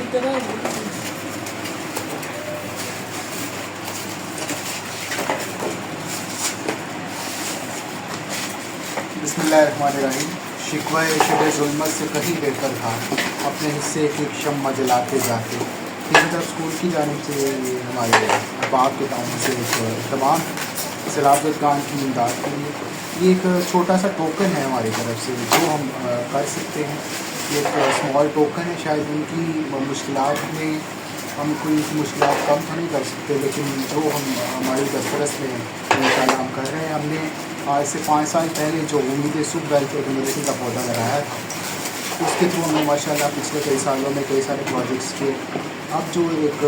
بسم اللہ الرحمن الرحیم. شکوہ شب ظلمت سے کہیں بہتر تھا اپنے حصے کی شمع جلاتے جاتے. اسی طرح اسکول کی جانب سے ہمارے احباب کے تعاون سے ایک اہتمام سیلاب زدگان کی امداد کے لیے. یہ ایک چھوٹا سا ٹوکن ہے ہماری طرف سے جو ہم کر سکتے ہیں. یہ ایک اسمال ٹوکن ہے. شاید ان کی مشکلات میں ہم کوئی ان کی مشکلات کم تو نہیں کر سکتے، لیکن جو ہم ہماری دسترس میں انشاءاللہ ہم کر رہے ہیں. ہم نے آج سے 5 سال پہلے جو امید صبح ویلفیئر کمیونٹی کا پودا لگایا تھا، اس کے تھرو ہم نے ماشاءاللہ پچھلے کئی سالوں میں کئی سارے پروجیکٹس کیے. اب جو ایک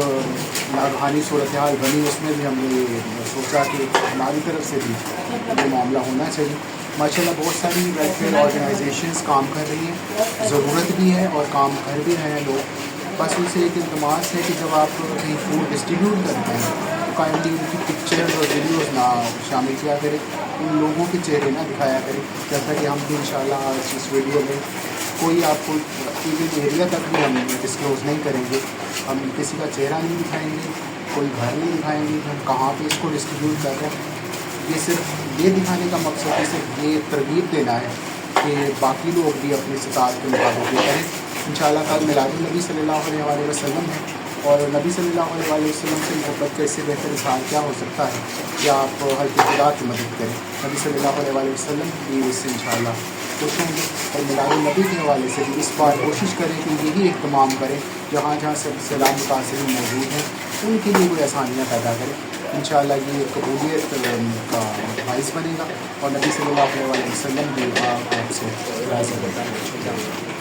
ناگہانی صورتحال بنی، اس میں بھی ہم نے سوچا کہ ہماری طرف سے بھی یہ معاملہ ہونا چاہیے. ماشاءاللہ بہت ساری ویلفیئر آرگنائزیشنز کام کر رہی ہیں، ضرورت بھی ہے اور کام کر بھی رہے ہیں لوگ. بس ان سے ایک التماس ہے کہ جب آپ کہیں فوڈ ڈسٹریبیوٹ کرتے ہیں تو کائنڈلی ان کی پکچرز اور ویڈیوز نہ شامل کیا کریں، ان لوگوں کے چہرے نہ دکھایا کریں. جیسا کہ ہم بھی انشاءاللہ آج اس ویڈیو میں کوئی آپ کو ایون ایریا تک بھی ہم ڈسکلوز نہیں کریں گے. ہم کسی کا چہرہ نہیں دکھائیں گے، کوئی گھر نہیں دکھائیں گے کہ ہم کہاں پہ اس کو ڈسٹریبیوٹ کر رہے ہیں. یہ صرف یہ دکھانے کا مقصد ہے، صرف یہ ترغیب دینا ہے کہ باقی لوگ بھی اپنی استطاعت کے مطابق یہ کریں. انشاءاللہ کل میلاد النبی صلی اللہ علیہ وسلم ہے، اور نبی صلی اللہ علیہ وسلم سے محبت کا اس سے بہتر اظہار کیا ہو سکتا ہے کہ آپ ہر خدا کی مدد کریں. نبی صلی اللہ علیہ وسلم بھی اس سے انشاءاللہ خوش ہوں گے. اور میلاد النبی کے حوالے سے بھی اس بار کوشش کریں کہ یہی اہتمام کریں جہاں جہاں سے سیلاب متاثرین موجود ہیں ان کے لیے کوئی آسانیاں پیدا کریں. انشاءاللہ یہ قبولیت کا باعث بنے گا، اور نبی صلی اللہ علیہ وسلم بھی آپ سے راضی ہوتا ہے.